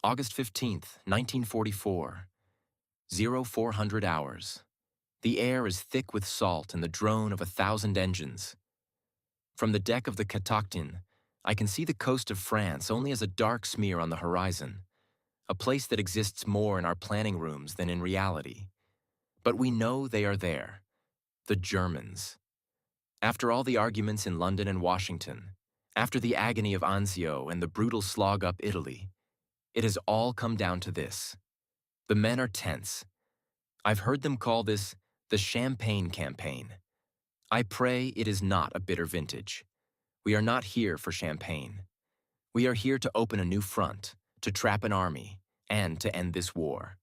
August 15th, 1944. 0400 hours. The air is thick with salt and the drone of 1,000 engines. From the deck of the Catoctin, I can see the coast of France only as a dark smear on the horizon, a place that exists more in our planning rooms than in reality. But we know they are there, the Germans. After all the arguments in London and Washington, after the agony of Anzio and the brutal slog up Italy, it has all come down to this. The men are tense. I've heard them call this the Champagne Campaign. I pray it is not a bitter vintage. We are not here for champagne. We are here to open a new front, to trap an army, and to end this war.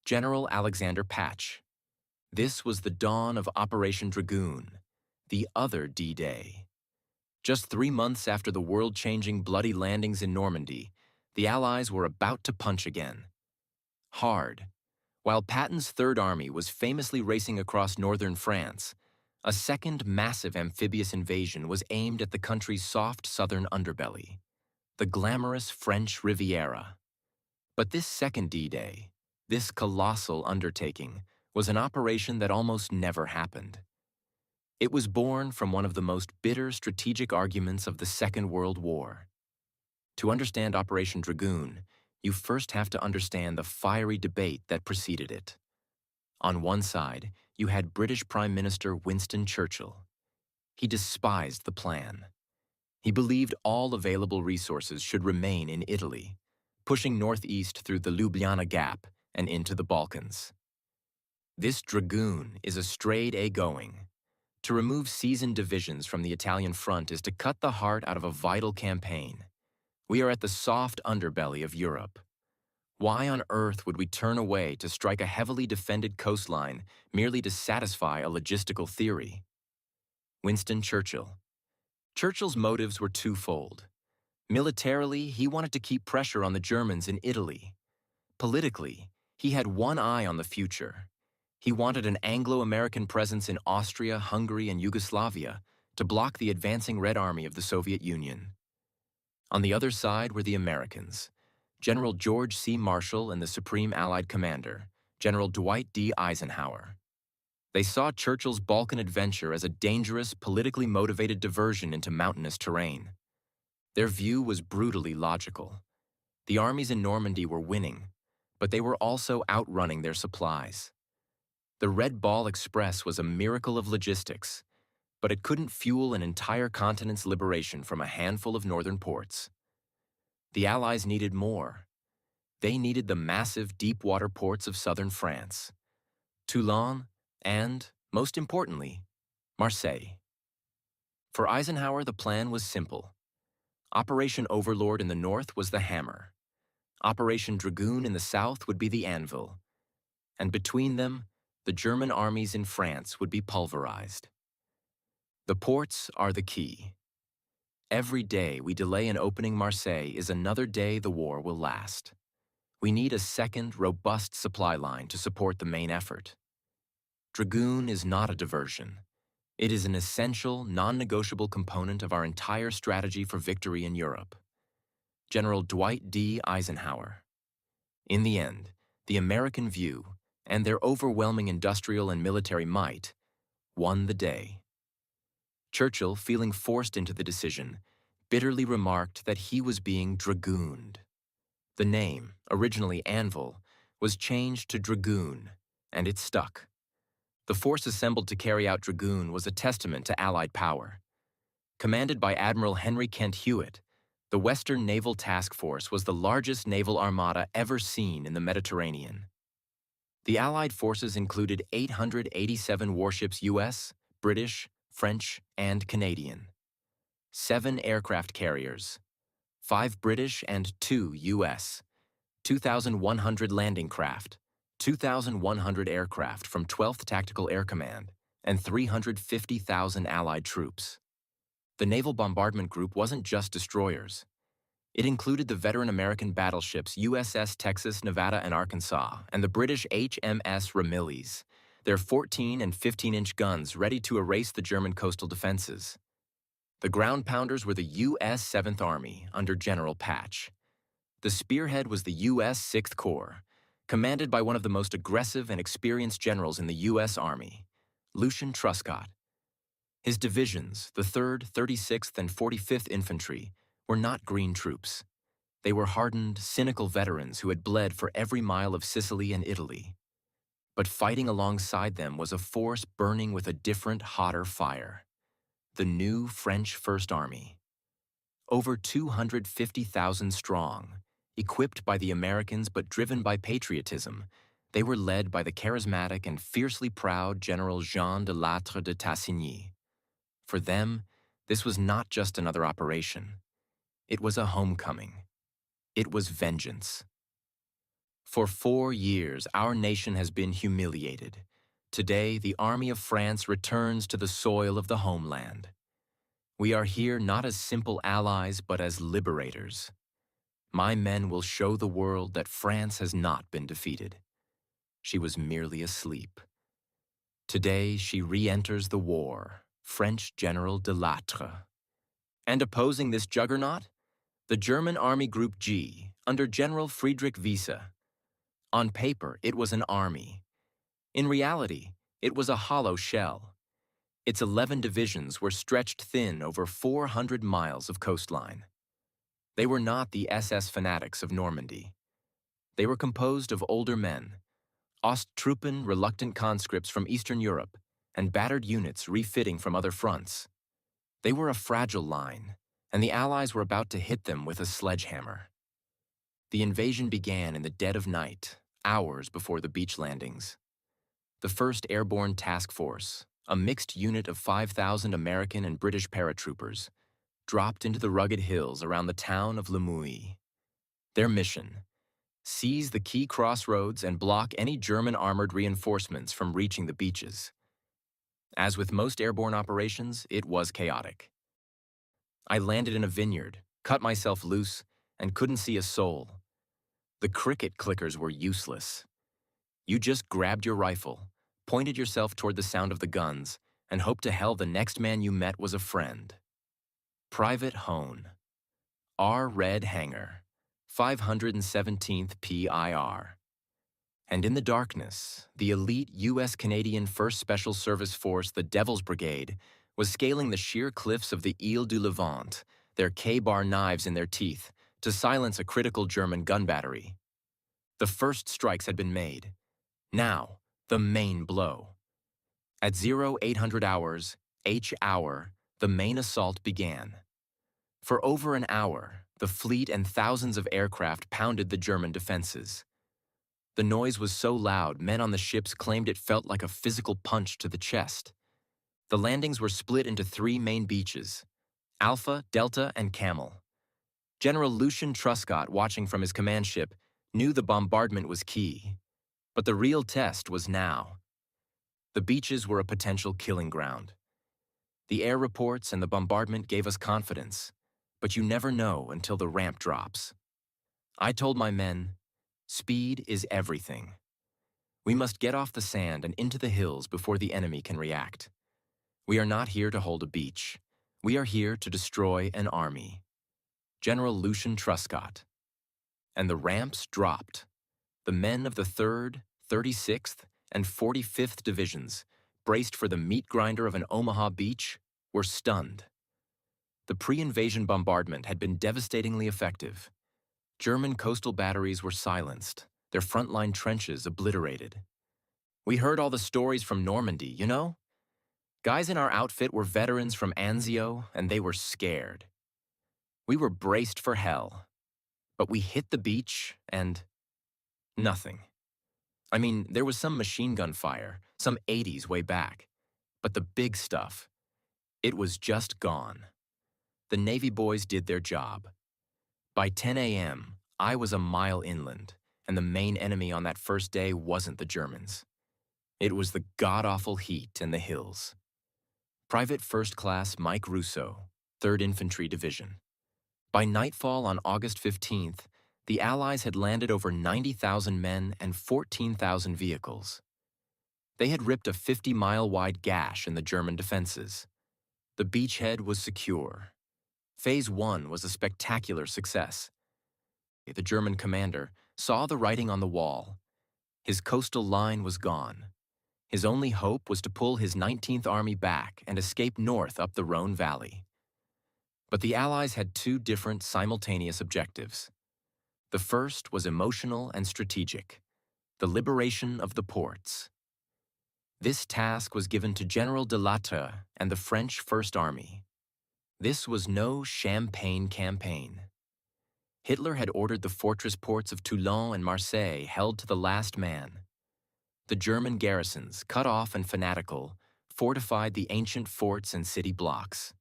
General Alexander Patch. This was the dawn of Operation Dragoon, the other D-Day. Just 3 months after the world-changing bloody landings in Normandy, the Allies were about to punch again. Hard. While Patton's Third Army was famously racing across northern France, a second massive amphibious invasion was aimed at the country's soft southern underbelly, the glamorous French Riviera. But this second D-Day, this colossal undertaking, was an operation that almost never happened. It was born from one of the most bitter strategic arguments of the Second World War. To understand Operation Dragoon, you first have to understand the fiery debate that preceded it. On one side, you had British Prime Minister Winston Churchill. He despised the plan. He believed all available resources should remain in Italy, pushing northeast through the Ljubljana Gap and into the Balkans. This Dragoon is a straight A going. To remove seasoned divisions from the Italian front is to cut the heart out of a vital campaign. We are at the soft underbelly of Europe. Why on earth would we turn away to strike a heavily defended coastline merely to satisfy a logistical theory? Winston Churchill. Churchill's motives were twofold. Militarily, he wanted to keep pressure on the Germans in Italy. Politically, he had one eye on the future. He wanted an Anglo-American presence in Austria, Hungary, and Yugoslavia to block the advancing Red Army of the Soviet Union. On the other side were the Americans, General George C. Marshall and the Supreme Allied Commander, General Dwight D. Eisenhower. They saw Churchill's Balkan adventure as a dangerous, politically motivated diversion into mountainous terrain. Their view was brutally logical. The armies in Normandy were winning, but they were also outrunning their supplies. The Red Ball Express was a miracle of logistics, but it couldn't fuel an entire continent's liberation from a handful of northern ports. The Allies needed more. They needed the massive deep-water ports of southern France, Toulon, and, most importantly, Marseille. For Eisenhower, the plan was simple. Operation Overlord in the north was the hammer. Operation Dragoon in the south would be the anvil. And between them, the German armies in France would be pulverized. The ports are the key. Every day we delay in opening Marseille is another day the war will last. We need a second, robust supply line to support the main effort. Dragoon is not a diversion. It is an essential, non-negotiable component of our entire strategy for victory in Europe. General Dwight D. Eisenhower. In the end, the American view, and their overwhelming industrial and military might, won the day. Churchill, feeling forced into the decision, bitterly remarked that he was being dragooned. The name, originally Anvil, was changed to Dragoon, and it stuck. The force assembled to carry out Dragoon was a testament to Allied power. Commanded by Admiral Henry Kent Hewitt, the Western Naval Task Force was the largest naval armada ever seen in the Mediterranean. The Allied forces included 887 warships U.S., British, French, and Canadian. 7 aircraft carriers, 5 British and 2 U.S., 2,100 landing craft, 2,100 aircraft from 12th Tactical Air Command, and 350,000 Allied troops. The Naval Bombardment Group wasn't just destroyers. It included the veteran American battleships USS Texas, Nevada, and Arkansas, and the British HMS Ramillies, their 14- and 15-inch guns ready to erase the German coastal defenses. The ground pounders were the U.S. 7th Army under General Patch. The spearhead was the U.S. Sixth Corps, commanded by one of the most aggressive and experienced generals in the U.S. Army, Lucian Truscott. His divisions, the 3rd, 36th, and 45th Infantry, were not green troops. They were hardened, cynical veterans who had bled for every mile of Sicily and Italy. But fighting alongside them was a force burning with a different, hotter fire: the new French First Army. Over 250,000 strong, equipped by the Americans but driven by patriotism, they were led by the charismatic and fiercely proud General Jean de Lattre de Tassigny. For them, this was not just another operation. It was a homecoming. It was vengeance. For 4 years, our nation has been humiliated. Today, the Army of France returns to the soil of the homeland. We are here not as simple allies, but as liberators. My men will show the world that France has not been defeated. She was merely asleep. Today, she re-enters the war, French General de Lattre. And opposing this juggernaut? The German Army Group G, under General Friedrich Wiese. On paper, it was an army. In reality, it was a hollow shell. Its 11 divisions were stretched thin over 400 miles of coastline. They were not the SS fanatics of Normandy. They were composed of older men, Osttruppen reluctant conscripts from Eastern Europe, and battered units refitting from other fronts. They were a fragile line, and the Allies were about to hit them with a sledgehammer. The invasion began in the dead of night, hours before the beach landings. The 1st Airborne Task Force, a mixed unit of 5,000 American and British paratroopers, dropped into the rugged hills around the town of Le Mouilly. Their mission: seize the key crossroads and block any German armored reinforcements from reaching the beaches. As with most airborne operations, it was chaotic. I landed in a vineyard, cut myself loose, and couldn't see a soul. The cricket clickers were useless. You just grabbed your rifle, pointed yourself toward the sound of the guns, and hoped to hell the next man you met was a friend. Private Hone, R. Red Hanger, 517th PIR. And in the darkness, the elite U.S.-Canadian 1st Special Service Force, the Devil's Brigade, was scaling the sheer cliffs of the Ile du Levant, their K-bar knives in their teeth, to silence a critical German gun battery. The first strikes had been made. Now, the main blow. At 0800 hours, H hour, the main assault began. For over an hour, the fleet and thousands of aircraft pounded the German defenses. The noise was so loud, men on the ships claimed it felt like a physical punch to the chest. The landings were split into 3 main beaches: Alpha, Delta, and Camel. General Lucian Truscott, watching from his command ship, knew the bombardment was key. But the real test was now. The beaches were a potential killing ground. The air reports and the bombardment gave us confidence, but you never know until the ramp drops. I told my men, speed is everything. We must get off the sand and into the hills before the enemy can react. We are not here to hold a beach. We are here to destroy an army. General Lucian Truscott. And the ramps dropped. The men of the 3rd, 36th, and 45th Divisions, braced for the meat grinder of an Omaha beach, were stunned. The pre-invasion bombardment had been devastatingly effective. German coastal batteries were silenced, their frontline trenches obliterated. We heard all the stories from Normandy, you know? Guys in our outfit were veterans from Anzio, and they were scared. We were braced for hell. But we hit the beach, and nothing. I mean, there was some machine gun fire, some 80s way back. But the big stuff, it was just gone. The Navy boys did their job. By 10 a.m., I was a mile inland, and the main enemy on that first day wasn't the Germans. It was the god-awful heat in the hills. Private First Class Mike Russo, 3rd Infantry Division. By nightfall on August 15th, the Allies had landed over 90,000 men and 14,000 vehicles. They had ripped a 50-mile-wide gash in the German defenses. The beachhead was secure. Phase 1 was a spectacular success. the German commander, saw the writing on the wall. His coastal line was gone. His only hope was to pull his 19th Army back and escape north up the Rhone Valley. But the Allies had two different simultaneous objectives. The first was emotional and strategic, the liberation of the ports. This task was given to General de Lattre and the French First Army. This was no champagne campaign. Hitler had ordered the fortress ports of Toulon and Marseille held to the last man. The German garrisons, cut off and fanatical, fortified the ancient forts and city blocks.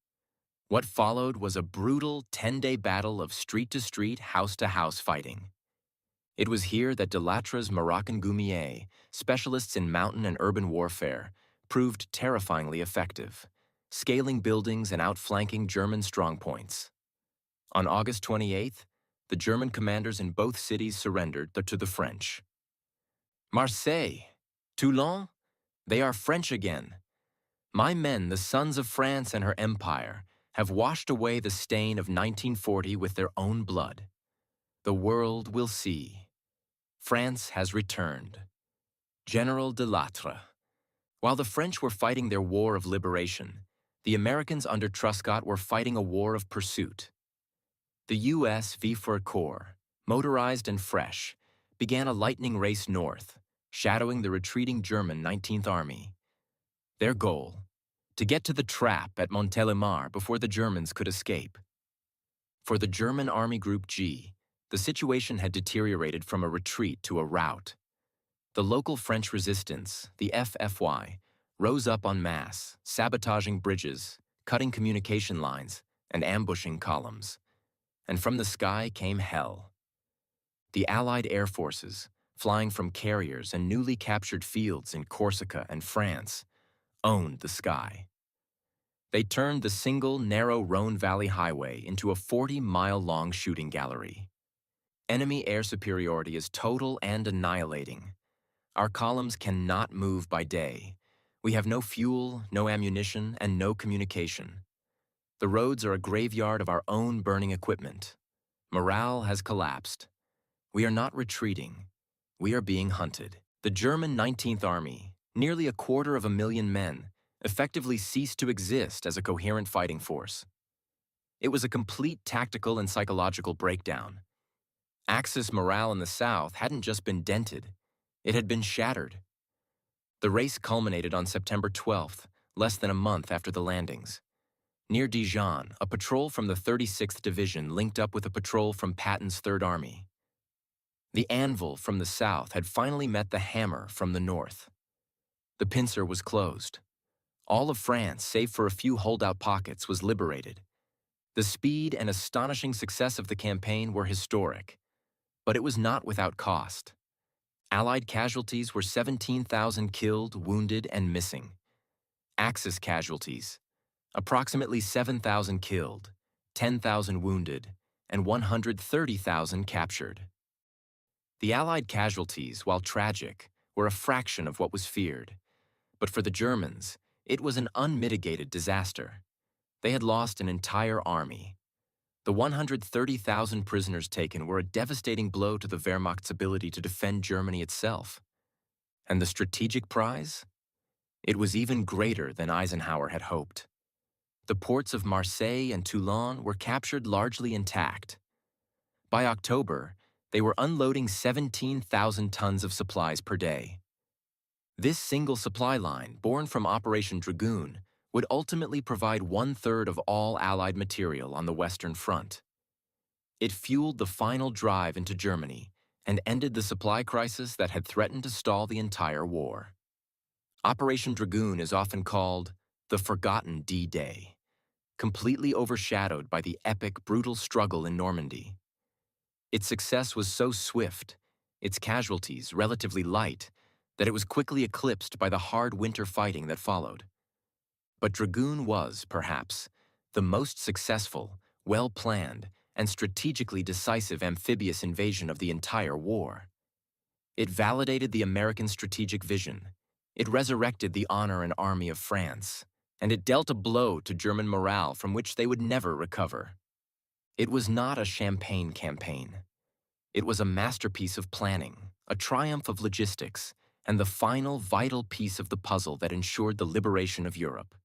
What followed was a brutal 10-day battle of street-to-street, house-to-house fighting. It was here that de Lattre's Moroccan Goumiers, specialists in mountain and urban warfare, proved terrifyingly effective, scaling buildings and outflanking German strongpoints. On August 28th, the German commanders in both cities surrendered to the French. Marseille, Toulon, they are French again. My men, the sons of France and her empire, have washed away the stain of 1940 with their own blood. The world will see. France has returned. General de Lattre. While the French were fighting their war of liberation, the Americans under Truscott were fighting a war of pursuit. The U.S. V-4 Corps, motorized and fresh, began a lightning race north, shadowing the retreating German 19th Army. Their goal: to get to the trap at Montélimar before the Germans could escape. For the German Army Group G, the situation had deteriorated from a retreat to a rout. The local French resistance, the FFY, rose up en masse, sabotaging bridges, cutting communication lines, and ambushing columns. And from the sky came hell. The Allied air forces, flying from carriers and newly captured fields in Corsica and France, owned the sky. They turned the single, narrow Rhone Valley highway into a 40-mile-long shooting gallery. Enemy air superiority is total and annihilating. Our columns cannot move by day. We have no fuel, no ammunition, and no communication. The roads are a graveyard of our own burning equipment. Morale has collapsed. We are not retreating. We are being hunted. The German 19th Army, nearly 250,000 men, effectively ceased to exist as a coherent fighting force. It was a complete tactical and psychological breakdown. Axis morale in the south hadn't just been dented, it had been shattered. The race culminated on September 12th, less than a month after the landings. Near Dijon, a patrol from the 36th Division linked up with a patrol from Patton's 3rd Army. The anvil from the south had finally met the hammer from the north. The pincer was closed. All of France, save for a few holdout pockets, was liberated. The speed and astonishing success of the campaign were historic, but it was not without cost. Allied casualties were 17,000 killed, wounded, and missing. Axis casualties: approximately 7,000 killed, 10,000 wounded, and 130,000 captured. The Allied casualties, while tragic, were a fraction of what was feared. But for the Germans, it was an unmitigated disaster. They had lost an entire army. The 130,000 prisoners taken were a devastating blow to the Wehrmacht's ability to defend Germany itself. And the strategic prize? It was even greater than Eisenhower had hoped. The ports of Marseille and Toulon were captured largely intact. By October, they were unloading 17,000 tons of supplies per day. This single supply line, born from Operation Dragoon, would ultimately provide 1/3 of all Allied material on the Western Front. It fueled the final drive into Germany and ended the supply crisis that had threatened to stall the entire war. Operation Dragoon is often called the forgotten D-Day, completely overshadowed by the epic, brutal struggle in Normandy. Its success was so swift, its casualties relatively light, that it was quickly eclipsed by the hard winter fighting that followed. But Dragoon was, perhaps, the most successful, well-planned, and strategically decisive amphibious invasion of the entire war. It validated the American strategic vision. It resurrected the honor and army of France, and it dealt a blow to German morale from which they would never recover. It was not a champagne campaign. It was a masterpiece of planning, a triumph of logistics, and the final vital piece of the puzzle that ensured the liberation of Europe.